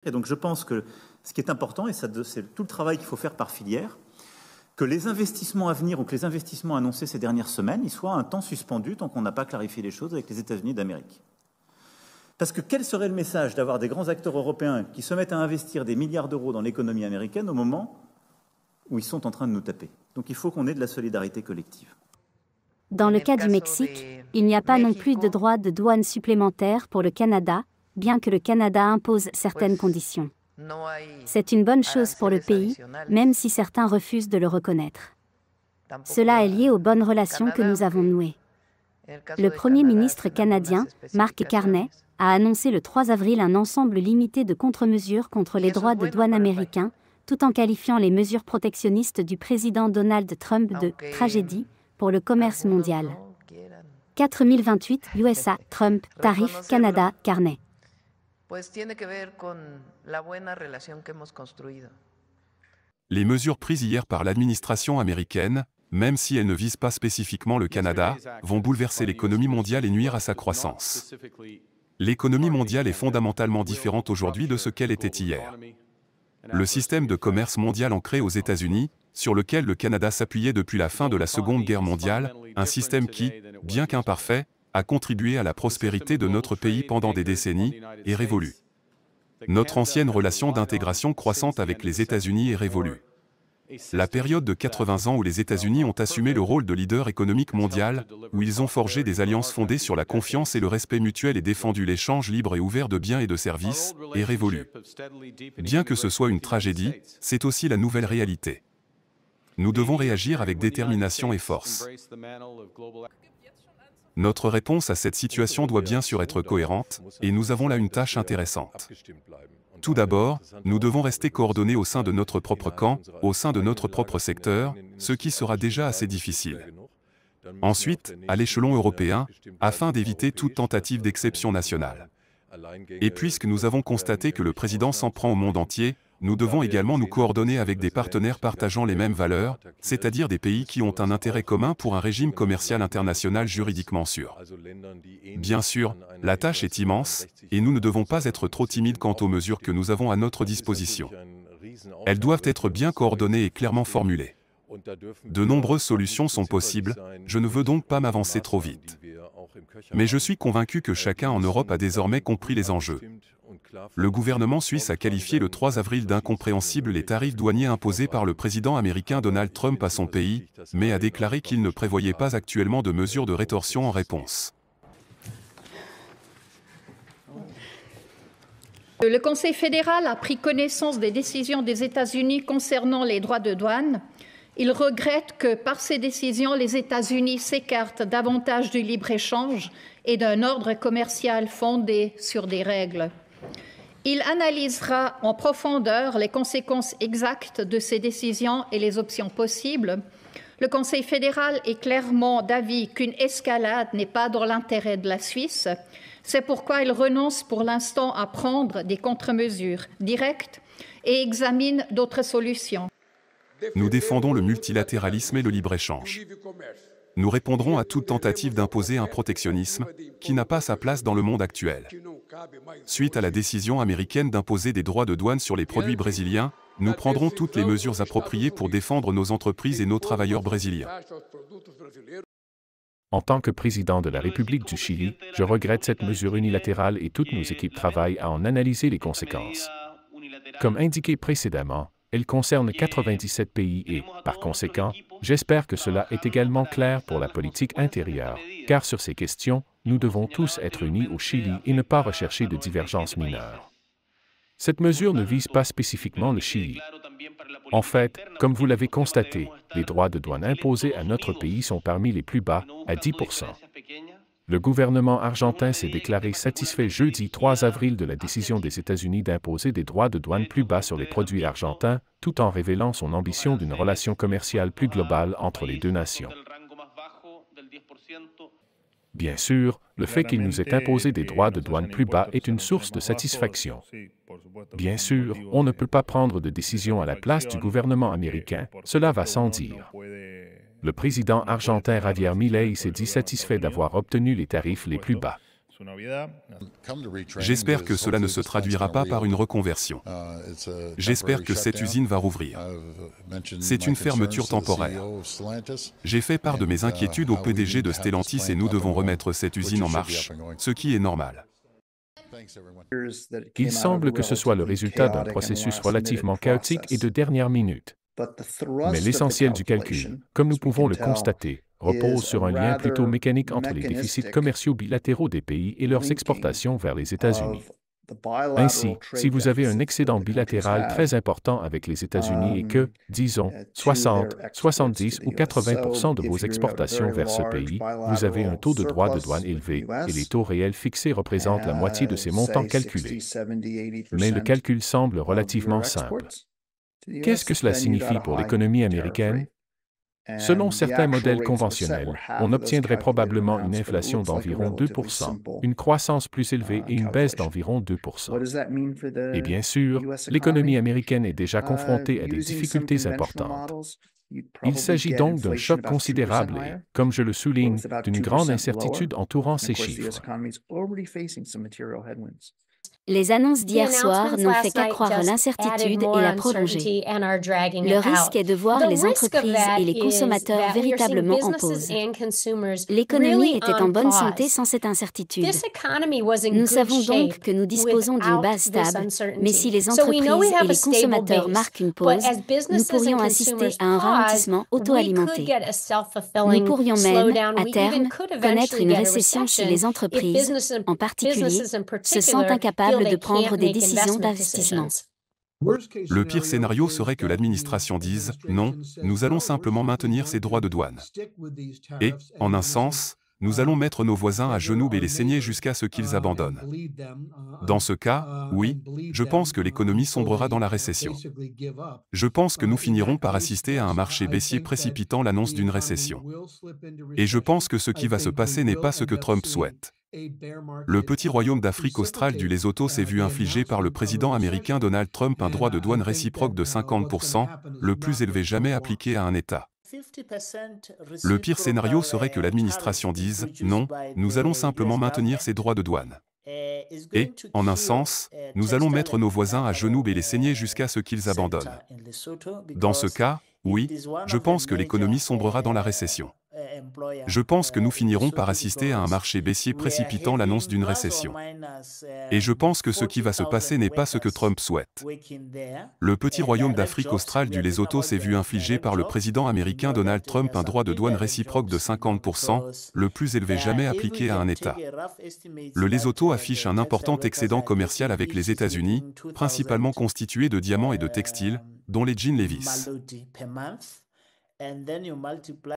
Et donc je pense que ce qui est important, et c'est tout le travail qu'il faut faire par filière, que les investissements à venir ou que les investissements annoncés ces dernières semaines, ils soient un temps suspendus tant qu'on n'a pas clarifié les choses avec les États-Unis d'Amérique. Parce que quel serait le message d'avoir des grands acteurs européens qui se mettent à investir des milliards d'euros dans l'économie américaine au moment où ils sont en train de nous taper? Donc il faut qu'on ait de la solidarité collective. Dans le cas du Mexique, il n'y a pas non plus de droits de douane supplémentaires pour le Canada, bien que le Canada impose certaines conditions. C'est une bonne chose pour le pays, même si certains refusent de le reconnaître. Cela est lié aux bonnes relations que nous avons nouées. Le Premier ministre canadien, Mark Carney, a annoncé le 3 avril un ensemble limité de contre-mesures contre les droits de douane américains, tout en qualifiant les mesures protectionnistes du président Donald Trump de « tragédie » pour le commerce mondial. 4028 USA, Trump, tarif, Canada, Carney. Les mesures prises hier par l'administration américaine, même si elles ne visent pas spécifiquement le Canada, vont bouleverser l'économie mondiale et nuire à sa croissance. L'économie mondiale est fondamentalement différente aujourd'hui de ce qu'elle était hier. Le système de commerce mondial ancré aux États-Unis, sur lequel le Canada s'appuyait depuis la fin de la Seconde Guerre mondiale, un système qui, bien qu'imparfait, a contribué à la prospérité de notre pays pendant des décennies, est révolu. Notre ancienne relation d'intégration croissante avec les États-Unis est révolue. La période de 80 ans où les États-Unis ont assumé le rôle de leader économique mondial, où ils ont forgé des alliances fondées sur la confiance et le respect mutuel et défendu l'échange libre et ouvert de biens et de services, est révolue. Bien que ce soit une tragédie, c'est aussi la nouvelle réalité. Nous devons réagir avec détermination et force. Notre réponse à cette situation doit bien sûr être cohérente, et nous avons là une tâche intéressante. Tout d'abord, nous devons rester coordonnés au sein de notre propre camp, au sein de notre propre secteur, ce qui sera déjà assez difficile. Ensuite, à l'échelon européen, afin d'éviter toute tentative d'exception nationale. Et puisque nous avons constaté que le président s'en prend au monde entier, nous devons également nous coordonner avec des partenaires partageant les mêmes valeurs, c'est-à-dire des pays qui ont un intérêt commun pour un régime commercial international juridiquement sûr. Bien sûr, la tâche est immense, et nous ne devons pas être trop timides quant aux mesures que nous avons à notre disposition. Elles doivent être bien coordonnées et clairement formulées. De nombreuses solutions sont possibles, je ne veux donc pas m'avancer trop vite. Mais je suis convaincu que chacun en Europe a désormais compris les enjeux. Le gouvernement suisse a qualifié le 3 avril d'incompréhensibles les tarifs douaniers imposés par le président américain Donald Trump à son pays, mais a déclaré qu'il ne prévoyait pas actuellement de mesures de rétorsion en réponse. Le Conseil fédéral a pris connaissance des décisions des États-Unis concernant les droits de douane. Il regrette que, par ces décisions, les États-Unis s'écartent davantage du libre-échange et d'un ordre commercial fondé sur des règles. Il analysera en profondeur les conséquences exactes de ces décisions et les options possibles. Le Conseil fédéral est clairement d'avis qu'une escalade n'est pas dans l'intérêt de la Suisse. C'est pourquoi il renonce pour l'instant à prendre des contre-mesures directes et examine d'autres solutions. Nous défendons le multilatéralisme et le libre-échange. Nous répondrons à toute tentative d'imposer un protectionnisme qui n'a pas sa place dans le monde actuel. Suite à la décision américaine d'imposer des droits de douane sur les produits brésiliens, nous prendrons toutes les mesures appropriées pour défendre nos entreprises et nos travailleurs brésiliens. En tant que président de la République du Chili, je regrette cette mesure unilatérale et toutes nos équipes travaillent à en analyser les conséquences. Comme indiqué précédemment, elle concerne 97 pays et, par conséquent, j'espère que cela est également clair pour la politique intérieure, car sur ces questions, nous devons tous être unis au Chili et ne pas rechercher de divergences mineures. Cette mesure ne vise pas spécifiquement le Chili. En fait, comme vous l'avez constaté, les droits de douane imposés à notre pays sont parmi les plus bas, à 10%. Le gouvernement argentin s'est déclaré satisfait jeudi 3 avril de la décision des États-Unis d'imposer des droits de douane plus bas sur les produits argentins, tout en révélant son ambition d'une relation commerciale plus globale entre les deux nations. Bien sûr, le fait qu'il nous ait imposé des droits de douane plus bas est une source de satisfaction. Bien sûr, on ne peut pas prendre de décision à la place du gouvernement américain, cela va sans dire. Le président argentin Javier Milei s'est dit satisfait d'avoir obtenu les tarifs les plus bas. J'espère que cela ne se traduira pas par une reconversion. J'espère que cette usine va rouvrir. C'est une fermeture temporaire. J'ai fait part de mes inquiétudes au PDG de Stellantis et nous devons remettre cette usine en marche, ce qui est normal. Il semble que ce soit le résultat d'un processus relativement chaotique et de dernière minute. Mais l'essentiel du calcul, comme nous pouvons le constater, repose sur un lien plutôt mécanique entre les déficits commerciaux bilatéraux des pays et leurs exportations vers les États-Unis. Ainsi, si vous avez un excédent bilatéral très important avec les États-Unis et que, disons, 60, 70 ou 80% de vos exportations vers ce pays, vous avez un taux de droits de douane élevé et les taux réels fixés représentent la moitié de ces montants calculés. Mais le calcul semble relativement simple. Qu'est-ce que cela signifie pour l'économie américaine? Selon certains modèles conventionnels, on obtiendrait probablement une inflation d'environ 2%, une croissance plus élevée et une baisse d'environ 2%. Et bien sûr, l'économie américaine est déjà confrontée à des difficultés importantes. Il s'agit donc d'un choc considérable et, comme je le souligne, d'une grande incertitude entourant ces chiffres. Les annonces d'hier soir n'ont fait qu'accroître l'incertitude et la prolonger. Le risque est de voir les entreprises et les consommateurs véritablement en pause. L'économie était en bonne santé sans cette incertitude. Nous savons donc que nous disposons d'une base stable, mais si les entreprises et les consommateurs marquent une pause, nous pourrions assister à un ralentissement auto-alimenté. Nous pourrions même, à terme, connaître une récession si les entreprises, en particulier, se sentent incapables de prendre des décisions d'investissement. Le pire scénario serait que l'administration dise « Non, nous allons simplement maintenir ces droits de douane. » Et, en un sens, nous allons mettre nos voisins à genoux et les saigner jusqu'à ce qu'ils abandonnent. Dans ce cas, oui, je pense que l'économie sombrera dans la récession. Je pense que nous finirons par assister à un marché baissier précipitant l'annonce d'une récession. Et je pense que ce qui va se passer n'est pas ce que Trump souhaite. Le petit royaume d'Afrique australe du Lesotho s'est vu infliger par le président américain Donald Trump un droit de douane réciproque de 50%, le plus élevé jamais appliqué à un État. Le pire scénario serait que l'administration dise « Non, nous allons simplement maintenir ces droits de douane. » Et, en un sens, nous allons mettre nos voisins à genoux et les saigner jusqu'à ce qu'ils abandonnent. Dans ce cas, oui, je pense que l'économie sombrera dans la récession. Je pense que nous finirons par assister à un marché baissier précipitant l'annonce d'une récession. Et je pense que ce qui va se passer n'est pas ce que Trump souhaite. Le petit royaume d'Afrique australe du Lesotho s'est vu infliger par le président américain Donald Trump un droit de douane réciproque de 50%, le plus élevé jamais appliqué à un État. Le Lesotho affiche un important excédent commercial avec les États-Unis, principalement constitué de diamants et de textiles, dont les jeans Levi's.